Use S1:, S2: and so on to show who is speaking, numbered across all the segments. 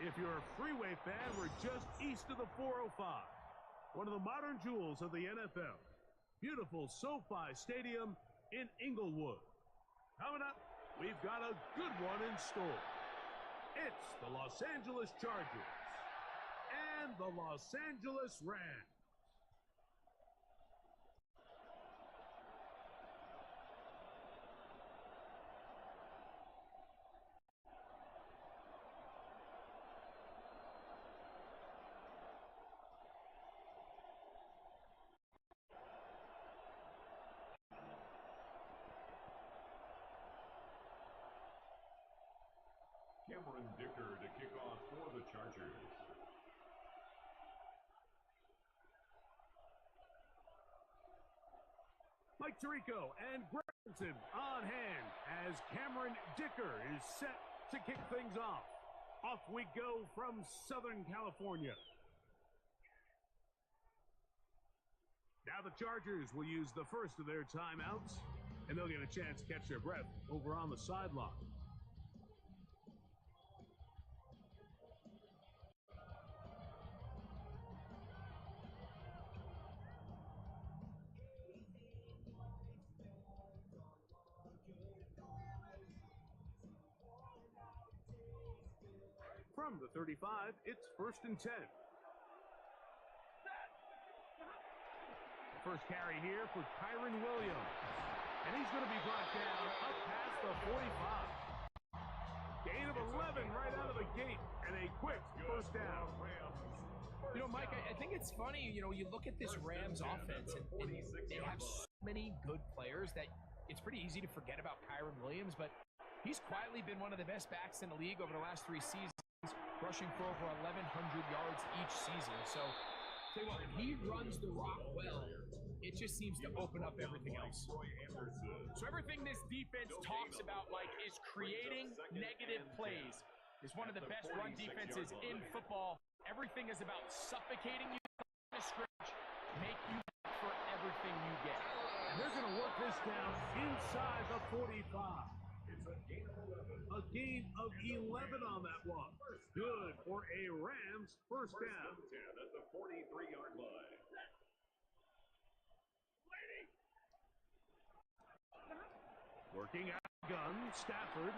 S1: If you're a freeway fan, we're just east of the 405. One of the modern jewels of the NFL. Beautiful SoFi Stadium in Inglewood. Coming up, we've got a good one in store. It's the Los Angeles Chargers and the Los Angeles Rams.
S2: Cameron Dicker to kick off for the Chargers.
S1: Mike Tirico and Gregson on hand as Cameron Dicker is set to kick things off. Off we go from Southern California. Now the Chargers will use the first of their timeouts, and they'll get a chance to catch their breath over on the sideline. From the 35, it's 1st and 10. First carry here for Kyren Williams. And he's going to be brought down up past the 45. Gain of 11 right out of the gate, and a quick first down.
S3: You know, Mike, I think it's funny, you know, you look at this Rams offense, and they have so many good players that it's pretty easy to forget about Kyren Williams, but he's quietly been one of the best backs in the league over the last 3 seasons, rushing for over 1,100 yards each season. So, tell you what, when he runs the rock well, it just seems to open up everything else. So everything this defense talks about, Mike, is creating negative plays. It's one of the best run defenses in football. Everything is about suffocating you in a scrimmage, make you for everything you get.
S1: And they're going to work this down inside the 45. A gain of 11 on that one. Good for a Rams first down.
S2: At the 43-yard line.
S1: Working out gun, Stafford.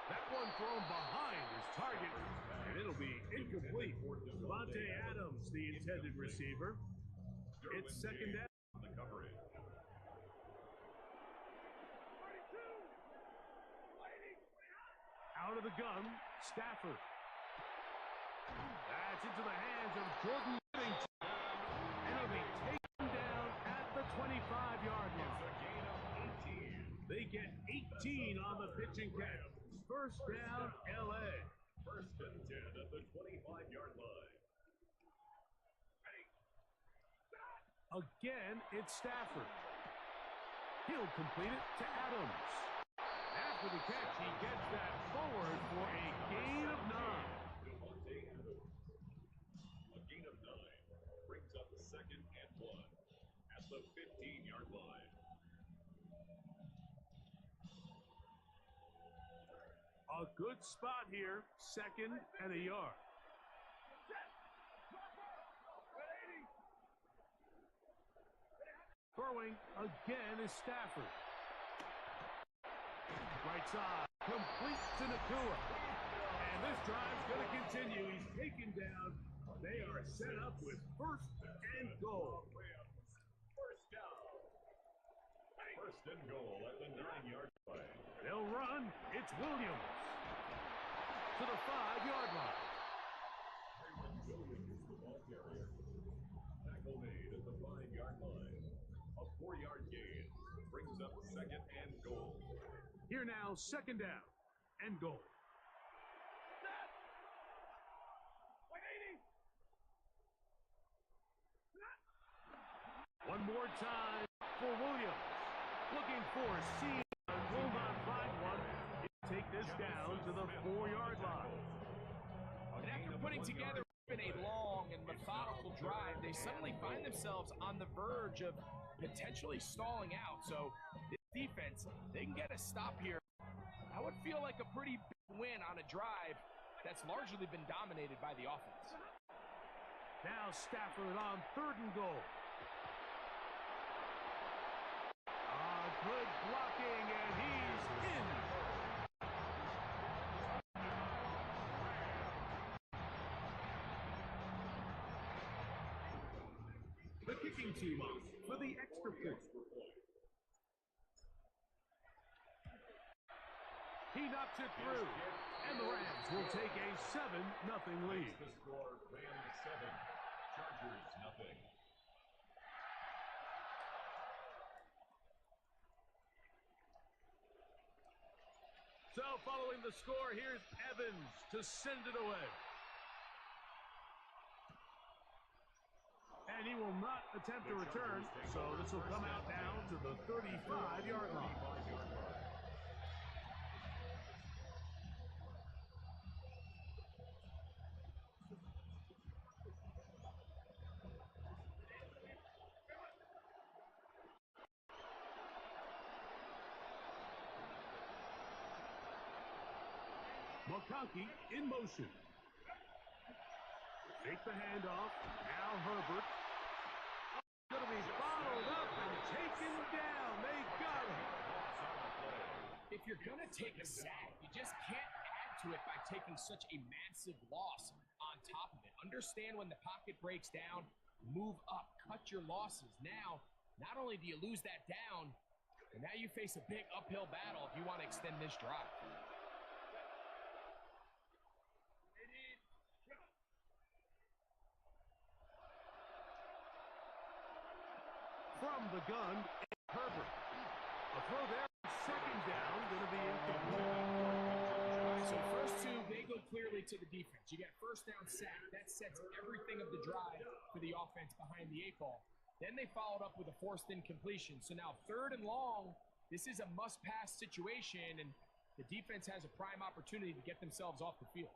S1: That one thrown behind his target, and it'll be incomplete. Devontae Adams, the intended receiver. It's second down.
S2: The coverage.
S1: Out of the gun, Stafford. That's into the hands of Jordan Whittington. And it'll be taken down at the 25-yard line. They get 18 on the pitching catch. First down, L.A.
S2: 1st and 10 at the 25-yard line.
S1: Again, it's Stafford. He'll complete it to Adams. After the catch, he gets that forward for a gain of 9.
S2: Devontae Adams. A gain of 9 brings up 2nd and 1 at the 15-yard line.
S1: A good spot here, 2nd and a yard. Throwing again is Stafford. Right side, complete to Nakua. And this drive's going to continue. He's taken down. They are set up with 1st and goal.
S2: First down. 1st and goal at the 9-yard line.
S1: They'll run. It's Williams to the 5-yard line.
S2: Williams is the ball carrier. Tackle made at the 5-yard line. A 4-yard gain brings up 2nd and goal.
S1: Here now, 2nd down and goal. One more time for Williams. Looking for a seam and will not find one. Take this down to the 4-yard line.
S3: And after putting together a long and methodical drive, they suddenly find themselves on the verge of potentially stalling out. So this defense, they can get a stop here. That would feel like a pretty win on a drive that's largely been dominated by the offense.
S1: Now Stafford on 3rd and goal. Good blocking, and he's in. The kicking team off for the extra point. He knocks it through, and the Rams will take a 7-0 lead.
S2: The score, Rams 7, Chargers nothing.
S1: So following the score, here's Evans to send it away. And he will not attempt to return, so this will come out down to the 35-yard line. McConkey in motion. Take the handoff. Now Herbert. Going to be bottled up and taken down. They got him.
S3: If you're going to take a sack, you just can't add to it by taking such a massive loss on top of it. Understand when the pocket breaks down, move up, cut your losses. Now, not only do you lose that down, but now you face a big uphill battle if you want to extend this drive.
S1: From the gun, Herbert. A throw there, 2nd down, going to be incomplete.
S3: So first two, they go clearly to the defense. You get 1st down sack. That sets everything of the drive for the offense behind the 8 ball. Then they followed up with a forced incompletion. So now 3rd and long, this is a must-pass situation, and the defense has a prime opportunity to get themselves off the field.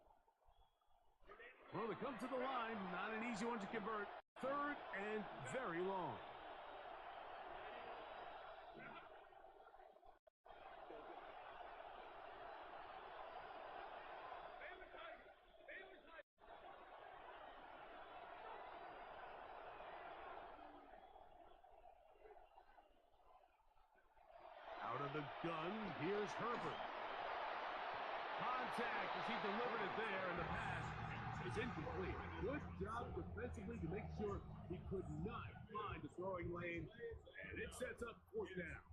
S1: Well, they come to the line. Not an easy one to convert. 3rd and very long. Out of the gun, here's Herbert. Contact as he delivered it there, and the pass is incomplete. Good job defensively to make sure he could not find a throwing lane, and it sets up 4th down.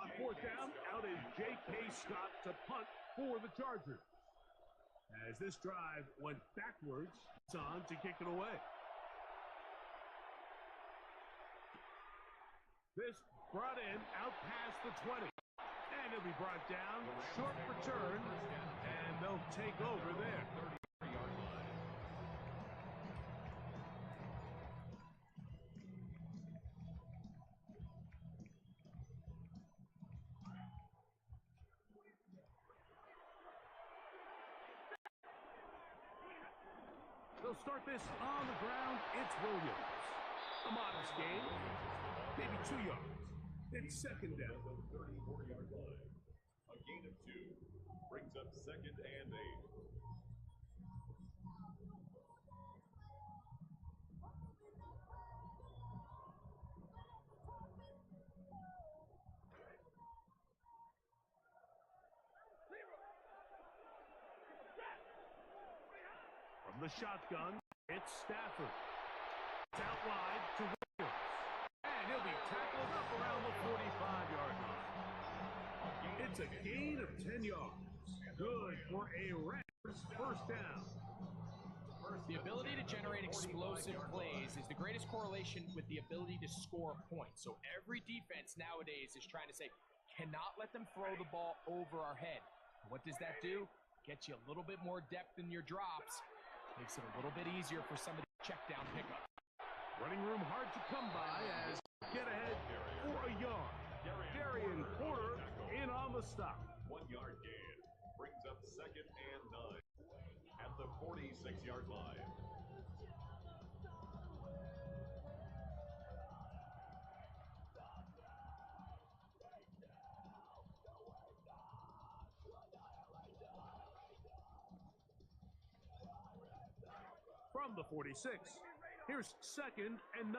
S1: On 4th down, out is J.K. Scott to punt for the Chargers. As this drive went backwards, it's on to kick it away. This brought in out past the 20. And he'll be brought down, short return, and they'll take over there.
S2: 30-yard line.
S1: They'll start this on the ground. It's Williams. A modest gain, maybe 2 yards. Then 2nd down.
S2: 34-yard line. A gain of 2 brings up 2nd and 8.
S1: From the shotgun, it's Stafford. It's out wide to Williams. And he'll be tackled up around the 45-yard line. It's a gain of 10 yards. Good for a Rams 1st down.
S3: The ability to generate explosive plays is the greatest correlation with the ability to score points. So every defense nowadays is trying to say, cannot let them throw the ball over our head. What does that do? Gets you a little bit more depth in your drops. Makes it a little bit easier for some of the check down pickup.
S1: Running room hard to come by as get ahead for a yard. Darian Porter in on the stop.
S2: 1-yard gain brings up 2nd and 9 at the 46-yard line.
S1: from the 46. Here's 2nd and 9.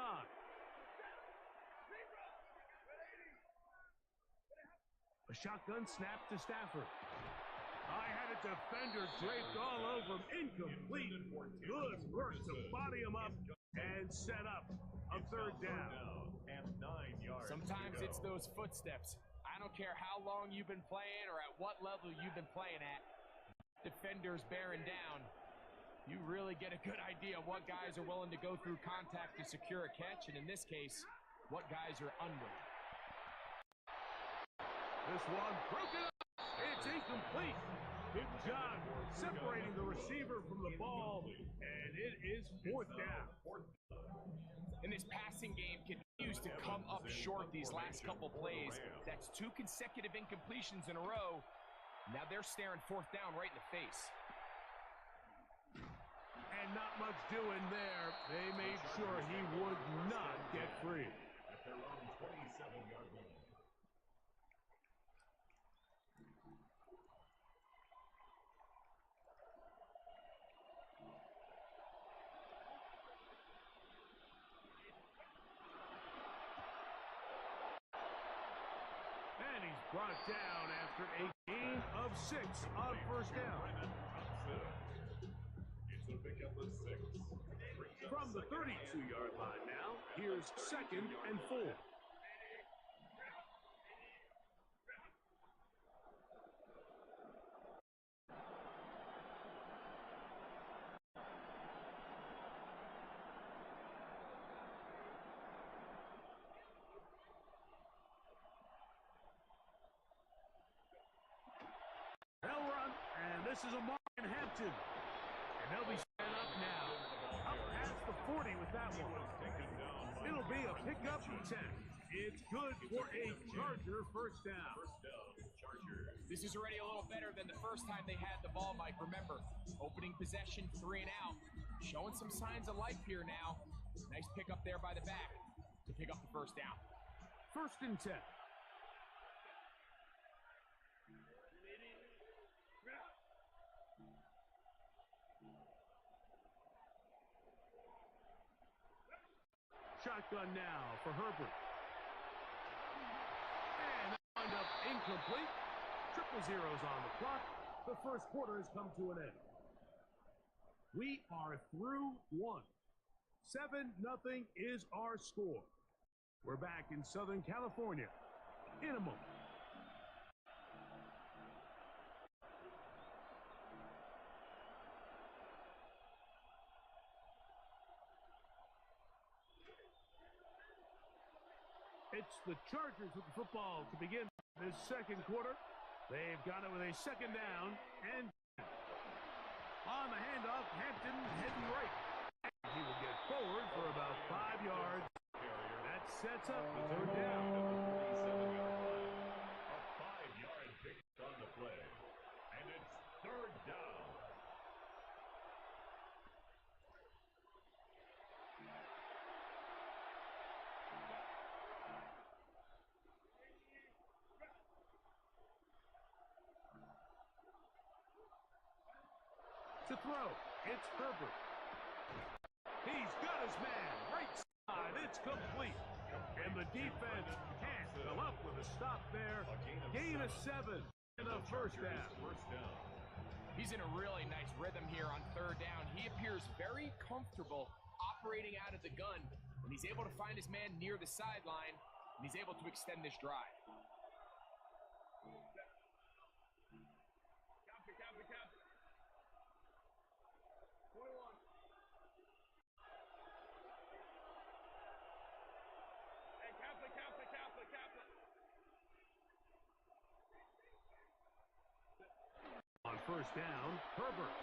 S1: A shotgun snap to Stafford. I had a defender draped all over him. Incomplete. Good work to body him up and set up a 3rd down.
S2: And 9 yards.
S3: Sometimes it's those footsteps. I don't care how long you've been playing or at what level you've been playing at. Defenders bearing down. You really get a good idea of what guys are willing to go through contact to secure a catch, and in this case, what guys are unwilling.
S1: This one broken up. It's incomplete. Good job separating the receiver from the ball, and it is 4th down.
S3: And this passing game continues to come up short these last couple plays. That's 2 consecutive incompletions in a row. Now they're staring 4th down right in the face.
S1: And not much doing there. They made sure he would not get free.
S2: At their own 27-yard line.
S1: And he's brought down after a gain of 6 on 1st down.
S2: It's a pickup of 6.
S1: From the 32-yard line now, here's 2nd and 4. They'll run, and this is a Martin Hampton. And they'll be set up now. Up past the 40 with that one. It'll be a pickup of 10. It's good for a Charger 1st down.
S3: This is already a little better than the first time they had the ball, Mike. Remember, opening possession, 3 and out. Showing some signs of life here now. Nice pickup there by the back to pick up the 1st down.
S1: 1st and 10. Shotgun now for Herbert. And that wind up incomplete. 0-0 on the clock. The 1st quarter has come to an end. We are through 1. 7-0 is our score. We're back in Southern California in a moment. It's the Chargers with the football to begin this 2nd quarter. They've got it with a 2nd down and on the handoff, Hampton heading right. He will get forward for about 5 yards. That sets up the 3rd down.
S2: A 5-yard pick on the play. And it's 3rd down.
S1: To throw, it's Herbert. He's got his man, right side, it's complete. And the defense can't come up with a stop there. Gain of 7 and a 1st down.
S3: He's in a really nice rhythm here on 3rd down. He appears very comfortable operating out of the gun, and he's able to find his man near the sideline, and he's able to extend this drive.
S1: On 1st down, Herbert.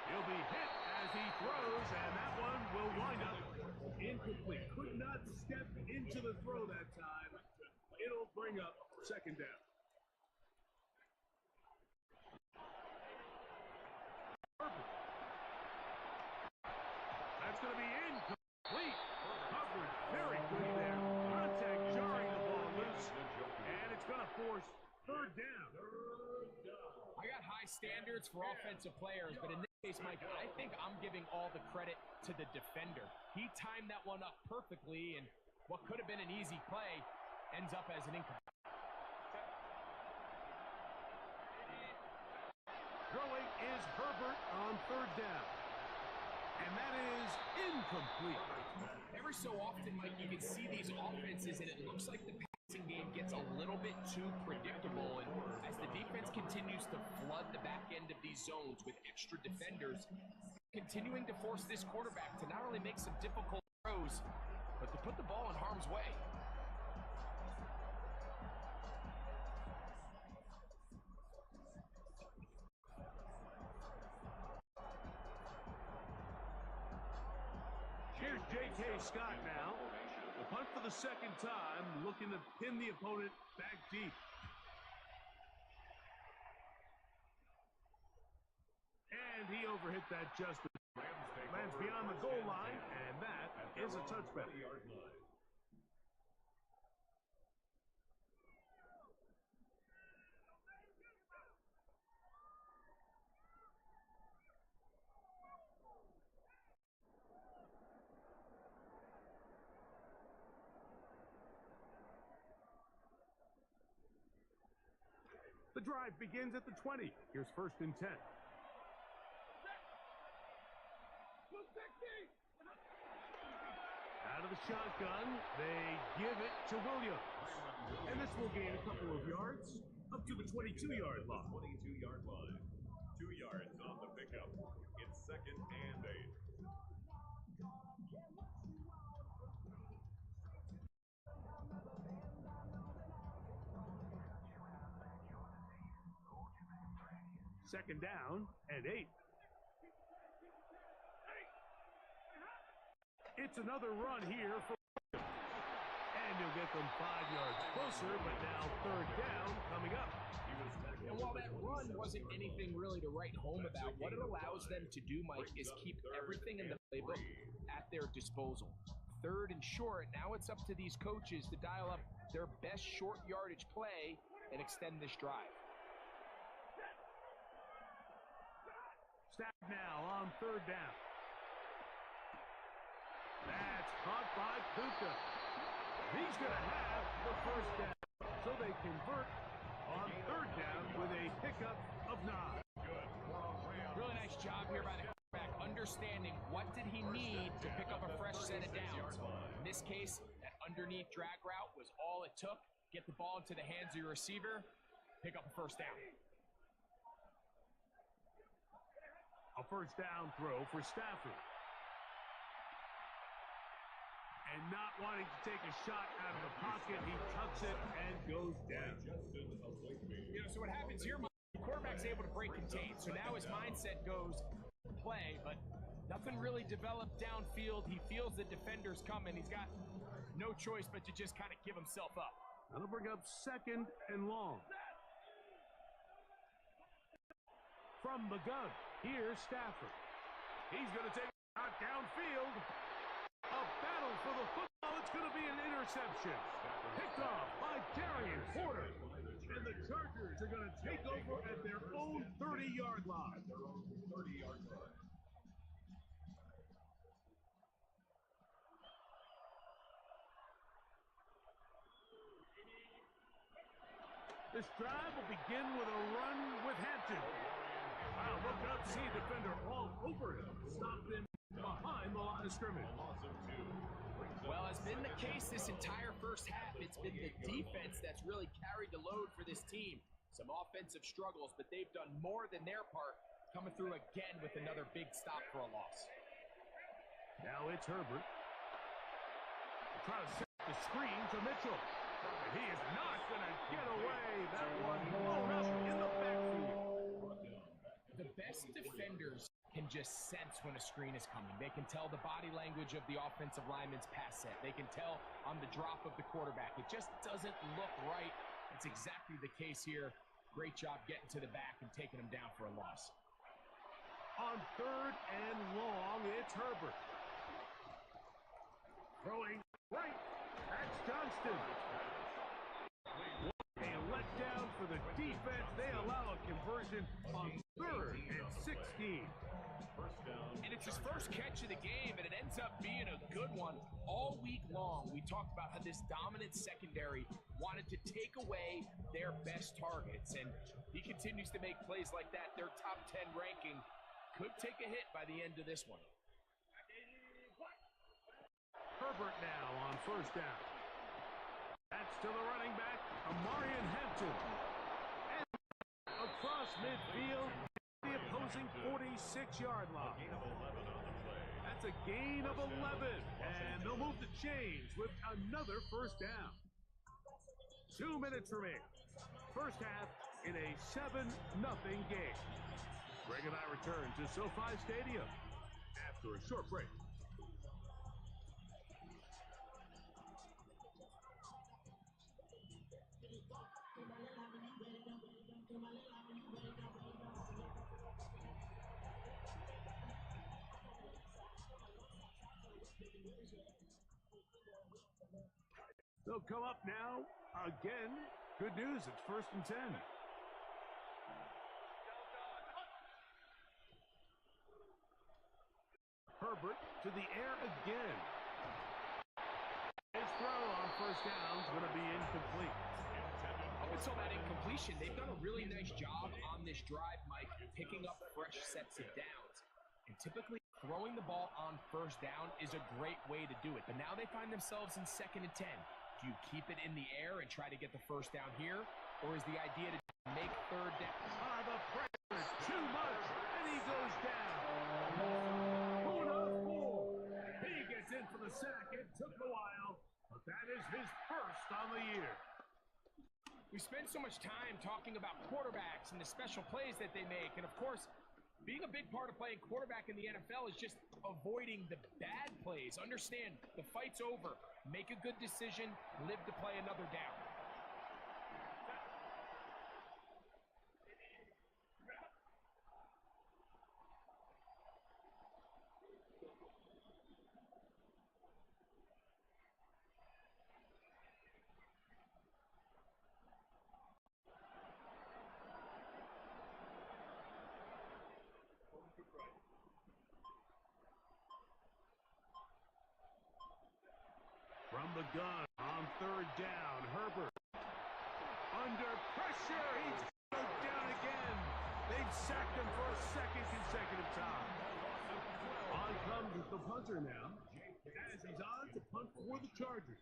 S1: He'll be hit as he throws, and that one will wind up incomplete. Could not step into the throw that time. It'll bring up 2nd down. Herbert. That's going to be incomplete. Coverage very good there. Contact jarring the ball loose, and it's going to force 3rd down.
S3: I got high standards for offensive players, but in Mike, I think I'm giving all the credit to the defender. He timed that one up perfectly, and what could have been an easy play ends up as an incomplete.
S1: Throwing is Herbert on third down. And that is incomplete.
S3: Every so often, Mike, you can see these offenses, and it looks like the passing game gets a little bit too predictable. And as the defense continues to flood the back end of these zones with extra defenders, continuing to force this quarterback to not only make some difficult throws, but to put the ball in harm's way.
S1: Here's J.K. Scott now. The punt for the second time, looking to pin the opponent back deep. And he overhit that just lands beyond the goal line, and that is a touchback. The drive begins at the 20. Here's 1st and 10. Out of the shotgun, they give it to Williams. And this will gain a couple of yards up to the 22-yard line.
S2: 22-yard line. 2 yards on the pickup. It's 2nd and 8.
S1: Second down and 8. It's another run here for and you'll get them 5 yards closer, but now 3rd down coming up.
S3: And while that run wasn't anything really to write home about, what it allows them to do, Mike, is keep everything in the playbook at their disposal. 3rd and short, now it's up to these coaches to dial up their best short yardage play and extend this drive.
S1: Snap now on 3rd down. That's caught by Puka. He's going to have the 1st down. So they convert on 3rd down with a pickup of 9.
S3: Really nice job here by the quarterback, understanding what did he need to pick up a fresh set of downs. In this case, that underneath drag route was all it took. Get the ball into the hands of your receiver, pick up a 1st down.
S1: A 1st down throw for Stafford. And not wanting to take a shot out of the pocket, he tucks it and goes down.
S3: So what happens here, the quarterback's able to break contain. So now his mindset goes play, but nothing really developed downfield. He feels the defender's coming. He's got no choice but to just kind of give himself up.
S1: That'll bring up 2nd and long. From the gun, here's Stafford. He's going to take a shot downfield. A battle for the football. It's going to be an interception. Picked off by Darian Porter. And the Chargers are going to take over at their own 30-yard line. This drive will begin with a run with Hampton. Wow, look up, see a defender all over him. Stop him behind the line of scrimmage.
S3: Well, has been the case this entire first half. It's been the defense that's really carried the load for this team. Some offensive struggles, but they've done more than their part, coming through again with another big stop for a loss.
S1: Now it's Herbert. Try to set the screen to Mitchell. And he is not going to get away. That one blown up in the backfield.
S3: The best defenders can just sense when a screen is coming. They can tell the body language of the offensive lineman's pass set. They can tell on the drop of the quarterback. It just doesn't look right. It's exactly the case here. Great job getting to the back and taking him down for a loss.
S1: On 3rd and long, it's Herbert. Throwing right. That's Johnston. A letdown for the defense. They allow a conversion on 3rd and 16.
S3: It's his first catch of the game, and it ends up being a good one. All week long, we talked about how this dominant secondary wanted to take away their best targets, and he continues to make plays like that. Their top 10 ranking could take a hit by the end of this one.
S1: Herbert now on first down. That's to the running back, Amarian Hampton. And across midfield, the opposing 46-yard line. That's a gain of 11. And they'll move the chains with another first down. 2 minutes remaining. First half in a 7-0 game. Greg and I return to SoFi Stadium after a short break. They'll come up now. Again, good news, it's 1st and 10. Herbert to the air again. His throw on first down is going to be incomplete.
S3: Up until that incompletion, they've done a really nice job on this drive, Mike, picking up fresh sets of downs. And typically, throwing the ball on first down is a great way to do it. But now they find themselves in 2nd and 10. Do you keep it in the air and try to get the first down here? Or is the idea to make 3rd down?
S1: The pressure is too much, and he goes down. He gets in for the sack. It took a while, but that is his first on the year.
S3: We spend so much time talking about quarterbacks and the special plays that they make. And, of course, being a big part of playing quarterback in the NFL is just avoiding the bad plays. Understand, the fight's over. Make a good decision, live to play another down.
S1: From the gun on 3rd down, Herbert. Under pressure, he's going down again. They've sacked him for a 2nd consecutive time. On comes the punter now, as he's on to punt for the Chargers.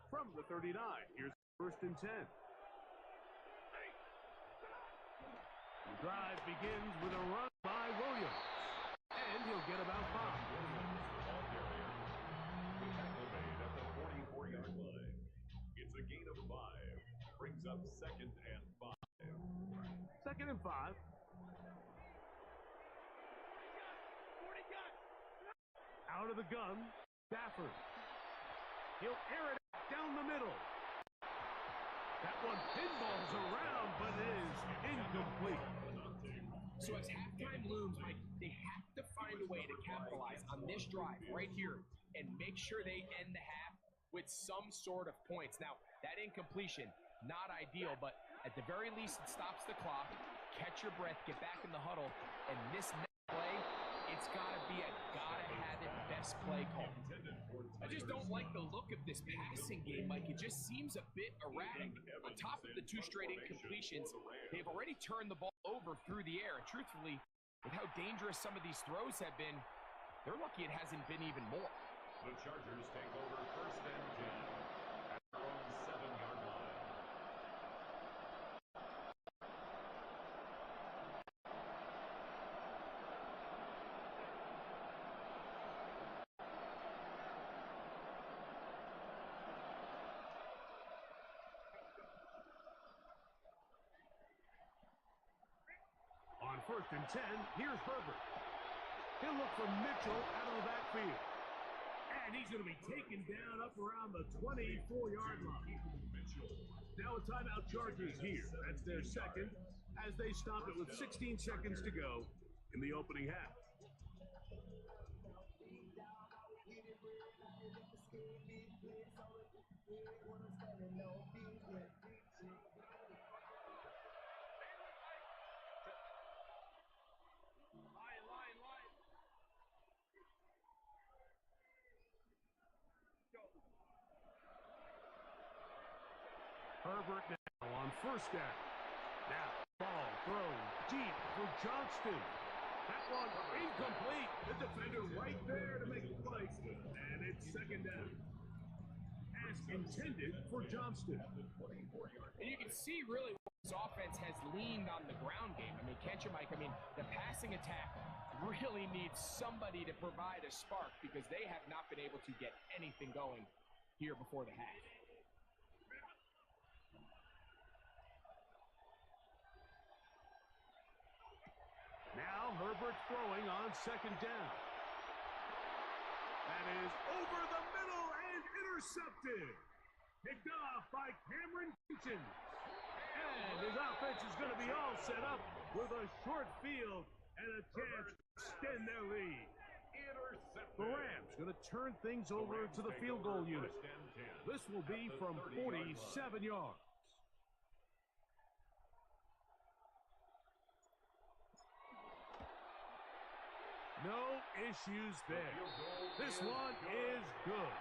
S1: From the 39, here's 1st and 10. The drive begins with a run by Williams, and he'll get about 5.
S2: Tackle made at the 44-yard line. It's a gain of 5. Brings up 2nd and 5.
S1: 2nd and 5. Out of the gun, Stafford. He'll air it down the middle. That one pinballs around, but is incomplete.
S3: So as halftime looms, Mike, they have to find a way to capitalize on this drive right here and make sure they end the half with some sort of points. Now, that incompletion, not ideal, but at the very least, it stops the clock. Catch your breath, get back in the huddle, and this next play, it's got to be a gotta-have-it best play call. I just don't like the look of this passing game, Mike. It just seems a bit erratic. On top of the 2 straight incompletions, they've already turned the ball over through the air. And truthfully, with how dangerous some of these throws have been, they're lucky it hasn't been even more.
S2: The Chargers take over 1st and 10 at their own 7-yard line.
S1: On 1st and 10, here's Herbert. He'll look for Mitchell out of the backfield. And he's going to be taken down up around the 24-yard line. Now a timeout Chargers here. That's their second as they stop it with 16 seconds to go in the opening half. Herbert now on first down. Now, ball thrown deep for Johnston. That one incomplete. The defender right there to make the play. And it's second down. As intended for Johnston.
S3: And you can see really this offense has leaned on the ground game. I mean, can't you, Mike? I mean, the passing attack really needs somebody to provide a spark because they have not been able to get anything going here before the half.
S1: Now Herbert throwing on second down. That is over the middle and intercepted. Picked off by Cameron Kitchens. And his offense is going to be all set up with a short field and a chance to extend their lead. The Rams going to turn things over to the field goal unit. This will be from 47 yards. No issues there. This one is good.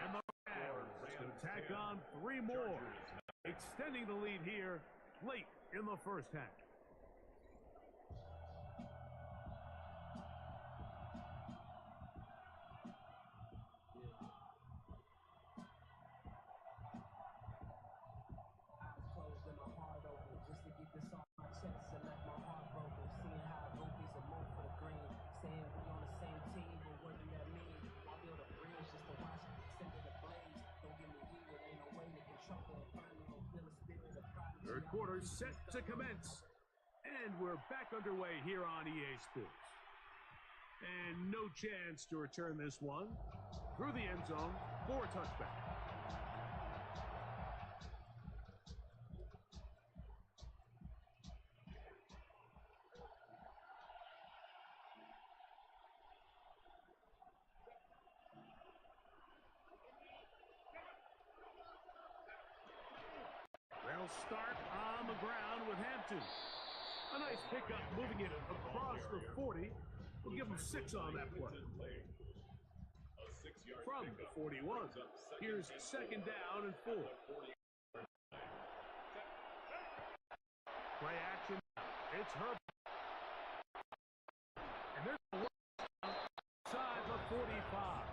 S1: And the Rams going to tack on 3 more, extending the lead here late in the first half. Third quarter set to commence. And we're back underway here on EA Sports. And no chance to return this one through the end zone for a touchback. They'll start on the ground with Hampton. A nice pickup, moving it across the 40. We'll give them 6 on that play. From the 41, here's second down and 4. Play action. It's Herbert. And there's the side of 45.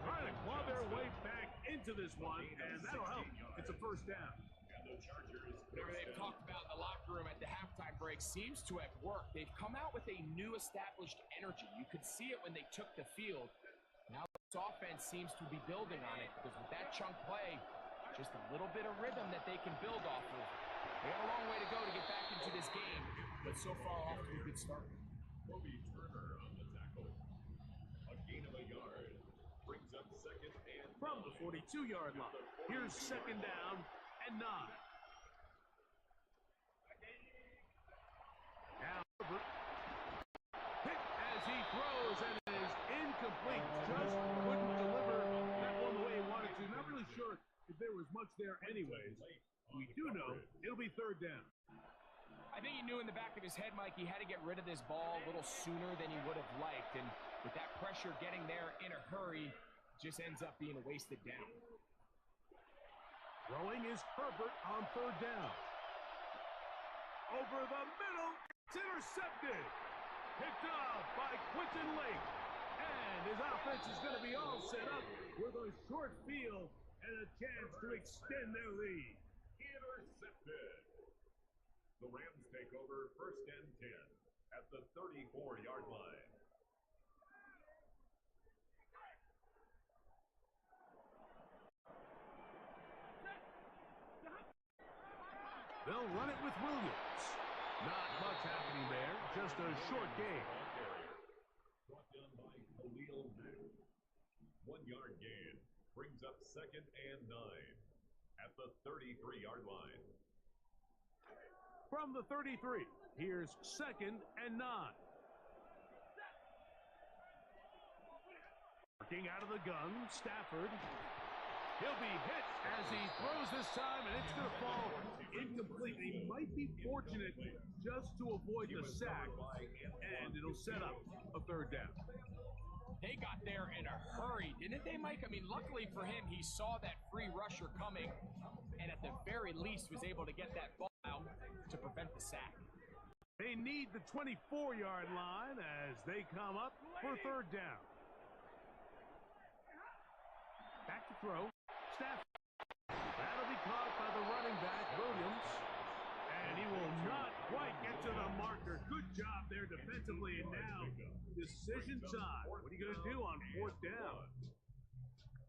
S1: Trying to claw their way back into this one, and that'll help. It's a first down.
S3: Whatever they've talked about in the locker room at the halftime break seems to have worked. They've come out with a new established energy. You could see it when they took the field. Now this offense seems to be building on it because with that chunk play, just a little bit of rhythm that they can build off of. They have a long way to go to get back into this game, but so far off to a good start.
S2: Turner on the tackle. A gain of a yard. Brings up second and
S1: from the 42-yard line. Here's second down and 9. Now Herbert hit as he throws and is incomplete. Just couldn't deliver that one the way he wanted to. Not really sure if there was much there anyways. We do know it'll be third down.
S3: I think he knew in the back of his head, Mike, he had to get rid of this ball a little sooner than he would have liked. And with that pressure getting there in a hurry, just ends up being a wasted down.
S1: Throwing is Herbert on third down. Over the middle, it's intercepted. Picked off by Quentin Lake. And his offense is going to be all set up with a short field and a chance to extend their lead.
S2: Intercepted. The Rams take over first and 10 at the 34-yard line.
S1: They'll run it with Williams. Not much happening there, just a short game.
S2: Brought down by Khalil Mack. 1 yard gain. Brings up 2nd and 9 at the 33-yard line.
S1: From the 33, here's 2nd and 9. Working out of the gun, Stafford. He'll be hit as he throws this time, and it's going to fall incomplete. He might be fortunate just to avoid the sack, and it'll set up a 3rd down.
S3: They got there in a hurry, didn't they, Mike? I mean, luckily for him, he saw that free rusher coming, and at the very least was able to get that ball out to prevent the sack.
S1: They need the 24-yard line as they come up for 3rd down. Back to throw. Stafford. That'll be caught by the running back, Williams. And he will not quite get to the marker. Good job there defensively. And now, decision time. What are you going to do on 4th down?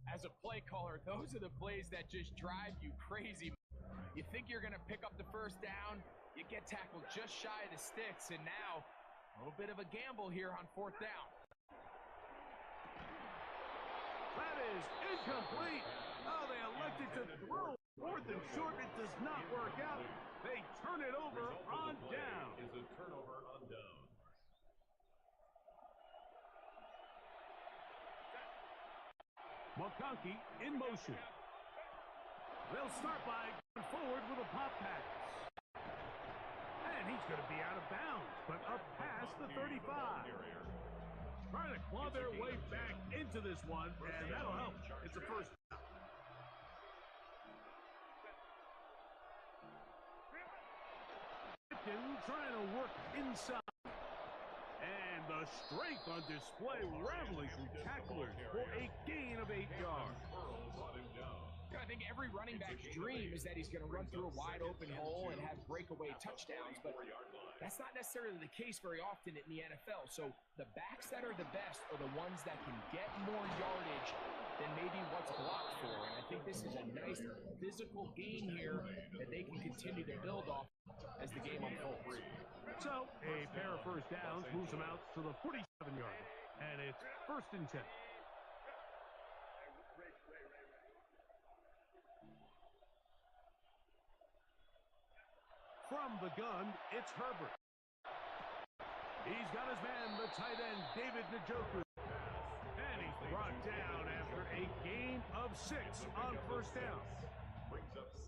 S3: As a play caller, those are the plays that just drive you crazy. You think you're going to pick up the 1st down, you get tackled just shy of the sticks, and now a little bit of a gamble here on 4th down.
S1: That is incomplete. Oh, they elected to throw. 4th and short, it does not work out. They turn it over on down.
S2: Is a turnover on down.
S1: McConkey in motion. They'll start by going forward with a pop pass. And he's going to be out of bounds, but up past the 35. Trying to claw their way back into this one, and that'll help. It's a 1st down. Trying to work inside. And the strength on display, rattling through tacklers for a gain of 8 yards.
S3: I think every running back's dream is that he's going to run through a wide open hole and have breakaway touchdowns, but that's not necessarily the case very often in the NFL. So the backs that are the best are the ones that can get more yardage than maybe what's blocked for. And I think this is a nice physical gain here that they can continue to build off as the game unfolds.
S1: So a pair of 1st downs moves them out to the 47-yard, and it's 1st and 10. From the gun, it's Herbert. He's got his man, the tight end, David Njoku. And he's brought down after a gain of 6 on 1st down.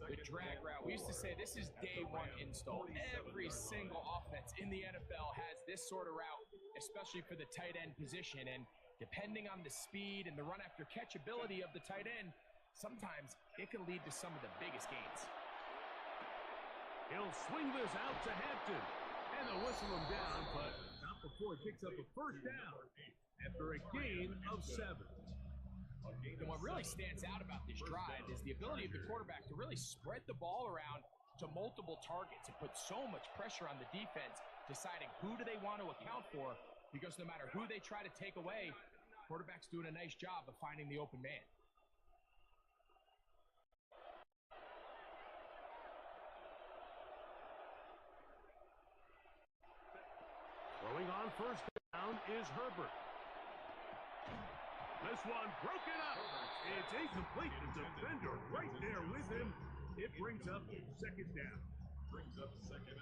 S3: The drag route. We used to say this is day 1 install. Every single offense in the NFL has this sort of route, especially for the tight end position. And depending on the speed and the run after catch ability of the tight end, sometimes it can lead to some of the biggest gains.
S1: He'll swing this out to Hampton, and they'll whistle him down, but not before he picks up a 1st down after a gain of 7.
S3: And what really stands out about this drive is the ability of the quarterback to really spread the ball around to multiple targets and put so much pressure on the defense, deciding who do they want to account for, because no matter who they try to take away, quarterback's doing a nice job of finding the open man.
S1: Throwing on 1st down is Herbert. This one broken up. It's incomplete. The defender right there with him. It brings up 2nd down.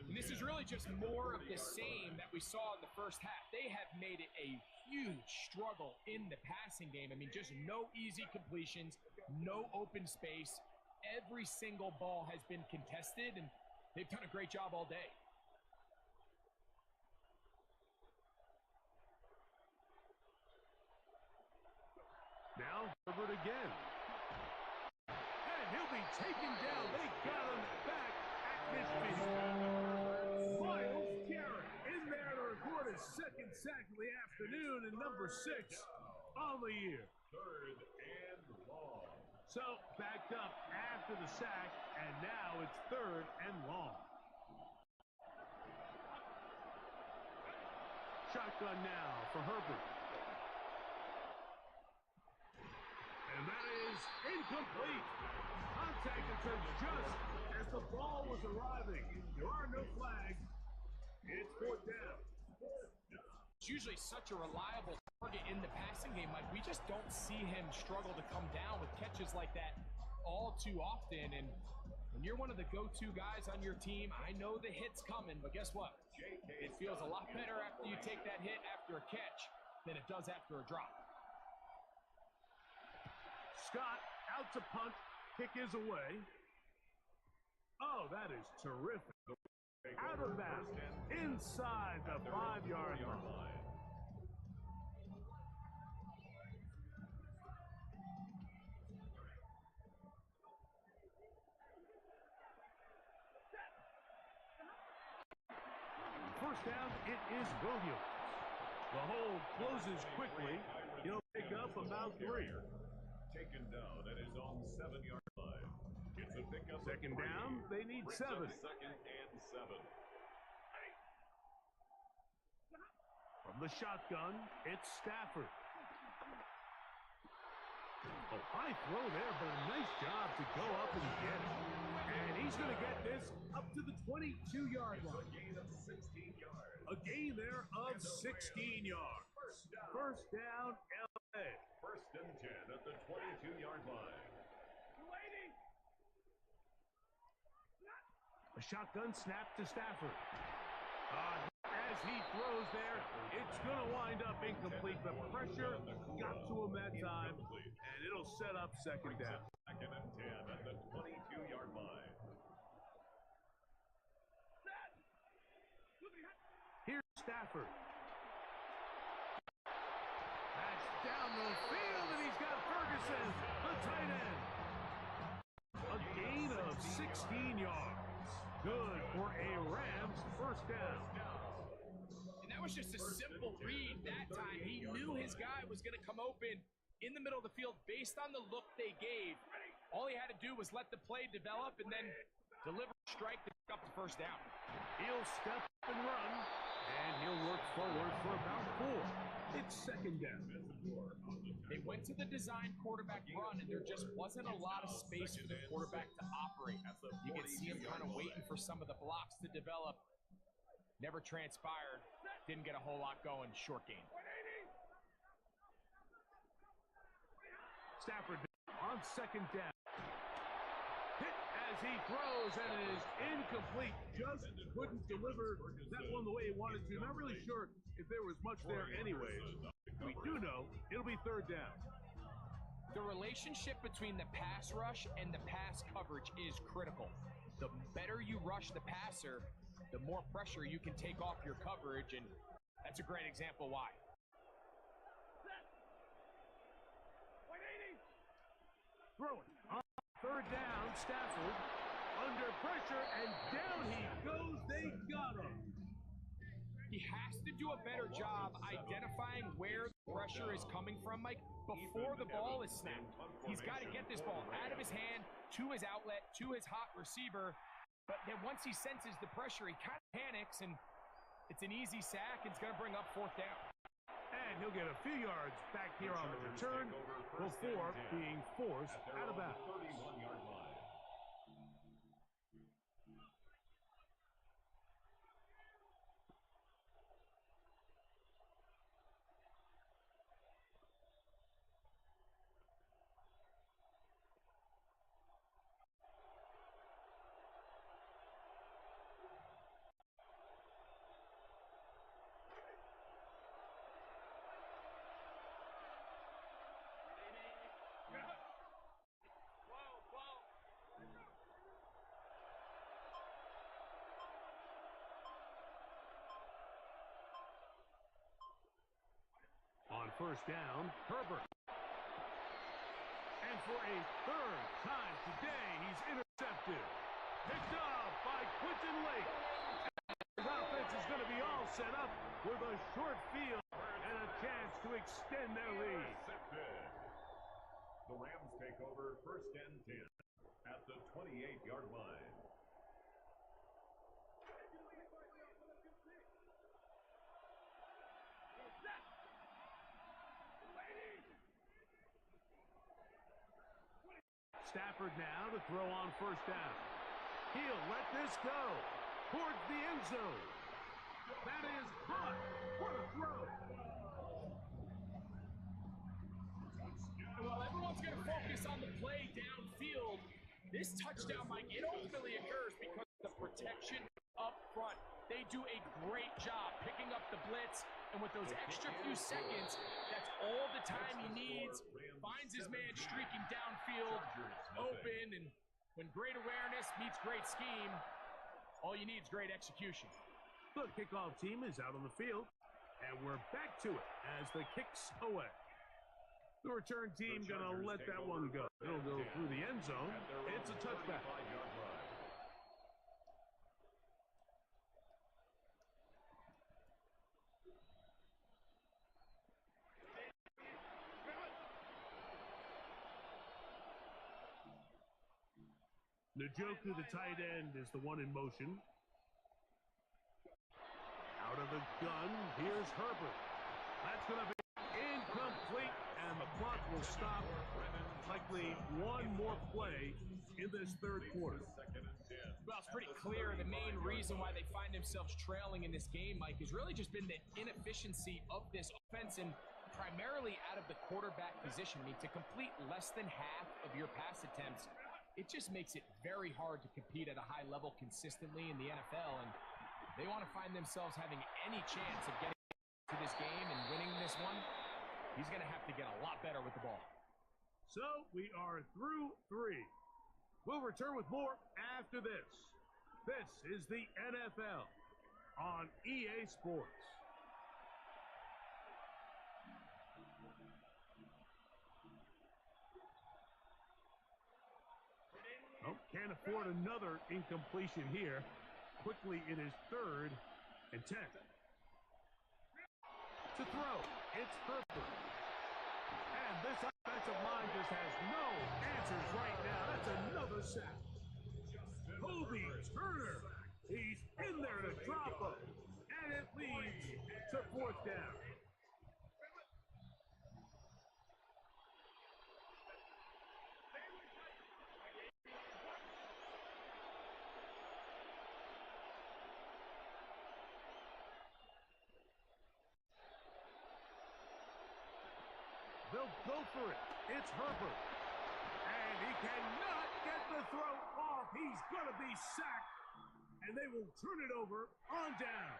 S3: And this is really just more of the same that we saw in the 1st half. They have made it a huge struggle in the passing game. I mean, just no easy completions, no open space. Every single ball has been contested, and they've done a great job all day.
S1: Now Herbert again. And he'll be taken down. They got him back at midfield. Myles Garrett in there to record his 2nd sack of the afternoon, and number 6 on the year.
S2: 3rd and long.
S1: So backed up after the sack, and now it's 3rd and long. Shotgun now for Herbert. And that is incomplete. Contact occurred just as the ball was arriving. There are no flags. It's 4th down.
S3: He's usually such a reliable target in the passing game. Like, we just don't see him struggle to come down with catches like that all too often. And when you're one of the go-to guys on your team, I know the hit's coming, but guess what? It feels a lot better after you take that hit after a catch than it does after a drop.
S1: Scott out to punt. Kick is away. Oh, that is terrific. Out of bounds, inside the 5-yard line. First down, it is Williams. The hole closes quickly. He'll pick up about 3.
S2: Taken down at his own 7-yard line. It's a pickup.
S1: Second down, they need 7.
S2: Second and 7.
S1: From the shotgun, it's Stafford. A high throw there, but a nice job to go up and get it. And he's going to get this up to the 22-yard line.
S2: A gain of 16 yards.
S1: A gain there of 16 yards. First down, LA.
S2: First and 10 at the 22-yard line.
S1: A shotgun snap to Stafford. As he throws there, it's going to wind up incomplete. The pressure got to him that time, and it'll set up second down.
S2: Second and 10 at the 22-yard line.
S1: Here's Stafford. That's down the field, and he's got Ferguson, the tight end. A gain of 16 yards. Good for a Rams first down.
S3: And that was just a simple read that time. He knew his guy was going to come open in the middle of the field based on the look they gave. All he had to do was let the play develop and then deliver a strike to pick up the first down.
S1: He'll step up and run, and he'll work forward for about 4. It's second down.
S3: They went to the design quarterback run, and there just wasn't a lot of space for the quarterback to operate. You could see him kind of waiting for some of the blocks to develop. Never transpired. Didn't get a whole lot going. Short gain.
S1: Stafford on second down. Hit as he throws, and it is incomplete. Just couldn't deliver that one the way he wanted to. Not really sure if there was much there anyways. We do know it'll be third down.
S3: The relationship between the pass rush and the pass coverage is critical. The better you rush the passer, the more pressure you can take off your coverage, and that's a great example why.
S1: Throwing on third down, Stafford under pressure, and down he goes. They got him.
S3: He has to do a better job identifying where the pressure is coming from, Mike, before the ball is snapped. He's got to get this ball out of his hand, to his outlet, to his hot receiver. But then once he senses the pressure, he kind of panics, and it's an easy sack. It's going to bring up fourth down.
S1: And he'll get a few yards back here on the return before being forced out of bounds.
S2: 31-yard line.
S1: On first down, Herbert. And for a third time today, he's intercepted. Picked up by Quentin Lake. His offense is going to be all set up with a short field and a chance to extend their lead.
S2: The Rams take over first and 10 at the 28-yard line.
S1: Stafford now to throw on first down. He'll let this go towards the end zone. That is caught. What a throw.
S3: And while everyone's going to focus on the play downfield, this touchdown, Mike, it ultimately occurs because of the protection up front. They do a great job picking up the blitz, and with those extra few seconds, that's all the time he needs. Finds his man streaking downfield, open, and when great awareness meets great scheme, all you need is great execution.
S1: The kickoff team is out on the field, and we're back to it as the kick's away. The return team gonna let that one go. It'll go through the end zone. It's a touchback. Njoku, the tight end, is the one in motion. Out of the gun, here's Herbert. That's going to be incomplete, and the clock will stop. Likely one more play in this third quarter.
S3: Well, it's pretty clear the main reason why they find themselves trailing in this game, Mike, has really just been the inefficiency of this offense and primarily out of the quarterback position. I mean, to complete less than half of your pass attempts, it just makes it very hard to compete at a high level consistently in the NFL, and they want to find themselves having any chance of getting to this game and winning this one. He's going to have to get a lot better with the ball.
S1: So we are through three. We'll return with more after this. This is the NFL on EA Sports. Oh, can't afford another incompletion here. Quickly, it is 3rd and 10. To throw, it's Herbert. And this offensive line just has no answers right now. That's another sack. Kobe Turner, he's in there to drop him. And it leads to 4th down. They'll go for it. It's Herbert. And he cannot get the throw off. He's going to be sacked. And they will turn it over on down.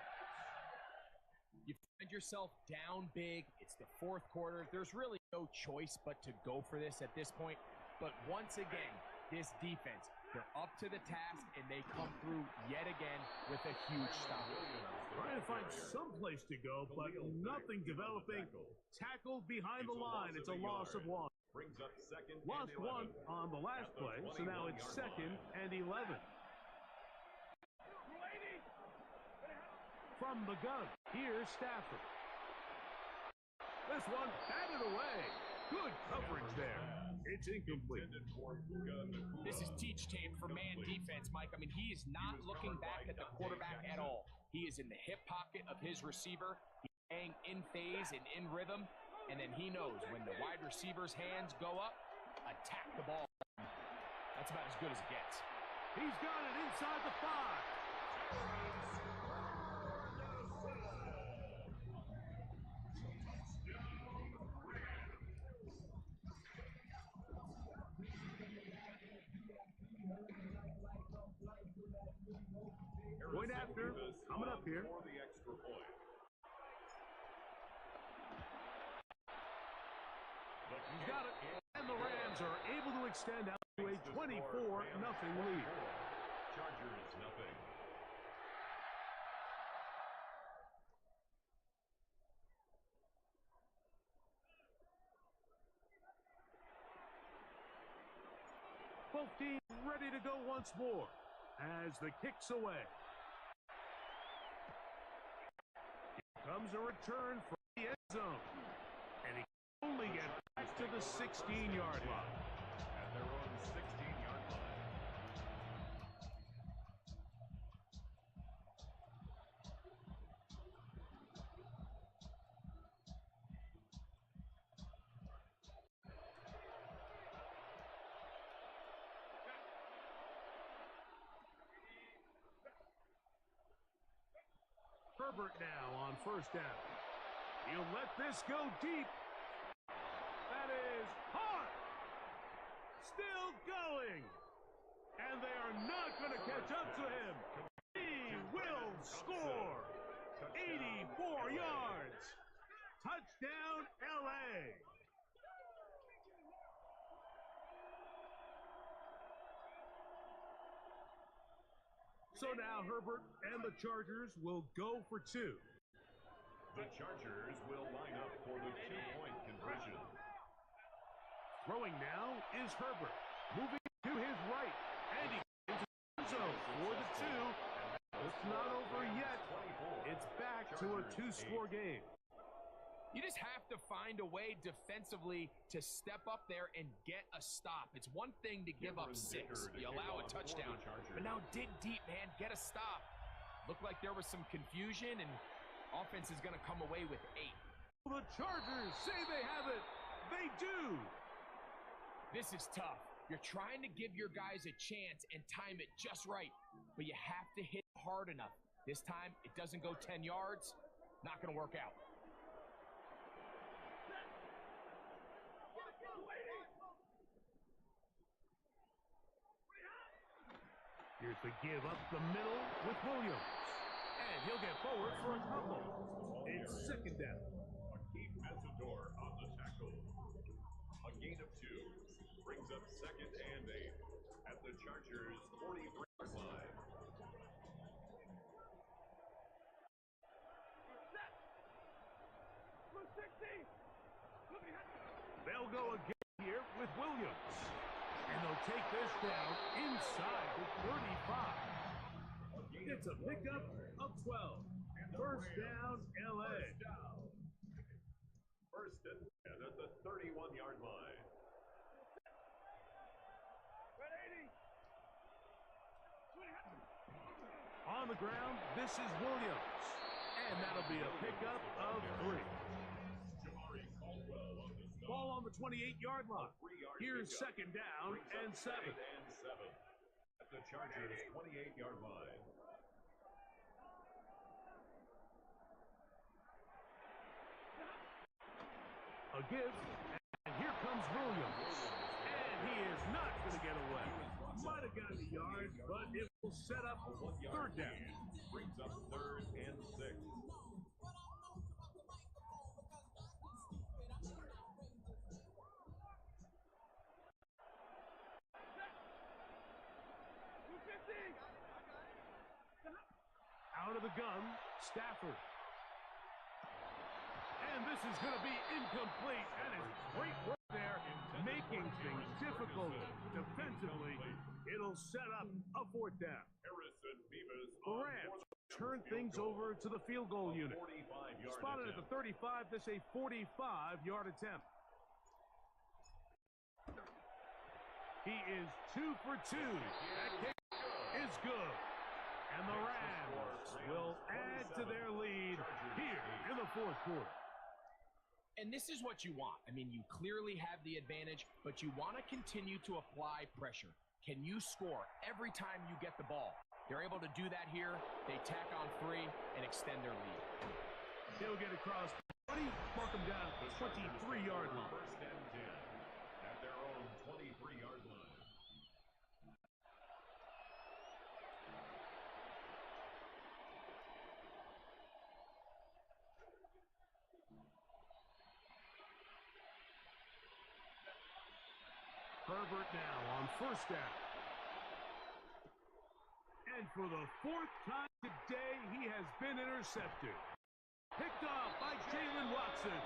S3: You find yourself down big. It's the 4th quarter. There's really no choice but to go for this at this point. But once again, this defense, they're up to the task, and they come through yet again with a huge stop.
S1: Trying to find some place to go, but nothing developing. Tackled behind the line. It's a loss of 1. Lost 1 on the last play, so now it's 2nd and 11. From the gun, here's Stafford. This one batted away. Good coverage there. It's incomplete.
S3: This is teach tape for man defense, Mike. I mean, he is not looking back at the quarterback at all. He is in the hip pocket of his receiver. He's staying in phase and in rhythm. And then he knows when the wide receiver's hands go up, attack the ball. That's about as good as it gets.
S1: He's got it inside the 5. Point after, coming up here. He's got it, and the Rams are able to extend out to a 24-0 lead.
S2: Chargers nothing.
S1: Both teams ready to go once more as the kick's away. Here comes a return from the end zone. And he can only get back to the 16-yard line.
S2: At their own 16-yard line.
S1: Herbert now on first down. He'll let this go deep. That is hard. Still going. And they are not going to catch up to him. He will score. 84 yards. Touchdown, LA. So now Herbert and the Chargers will go for two.
S2: The Chargers will line up for the two-point conversion.
S1: Throwing now is Herbert. Moving to his right. And he into the zone for the two. It's not over yet. It's back to a two-score game.
S3: You just have to find a way defensively to step up there and get a stop. It's one thing to give up 6. You allow a touchdown. But now dig deep, man. Get a stop. Looked like there was some confusion, and offense is going to come away with 8.
S1: The Chargers say they have it. They do.
S3: This is tough. You're trying to give your guys a chance and time it just right, but you have to hit hard enough. This time, it doesn't go 10 yards. Not going to work out.
S1: Here's the give up the middle with Williams. And he'll get forward for a couple. It's second down.
S2: Akeem Matador on the tackle. A gain of 2 brings up second and 8 at the Chargers' 43-yard line.
S1: They'll go again here with Williams. And they'll take this down inside the 35. It's a pickup of 12. First down, LA.
S2: First and 10 at the 31-yard line.
S1: On the ground, this is Williams. And that'll be a pickup of 3. Ball on the 28-yard line. Here's second down and 7.
S2: At the Chargers' 28-yard line.
S1: A give, and here comes Williams. And he is not going to get away. Might have gotten a yard, but it will set up third down.
S2: Brings up third and 6.
S1: Out of the gun, Stafford. And this is going to be incomplete. That is great work there, making things difficult defensively. It'll set up a fourth down. The Rams turn things over to the field goal unit. Spotted at the 35, this a 45-yard attempt. He is 2 for 2. That kick is good. And the Rams will add to their lead here in the fourth quarter.
S3: And this is what you want. I mean, you clearly have the advantage, but you want to continue to apply pressure. Can you score every time you get the ball? They're able to do that here. They tack on 3 and extend their lead.
S1: He'll get across 20, mark him down at the 23-yard line.
S2: First and 10 at their own 23-yard line.
S1: Herbert now on first down. And for the 4th time today, he has been intercepted. Picked off by Jalen Watson.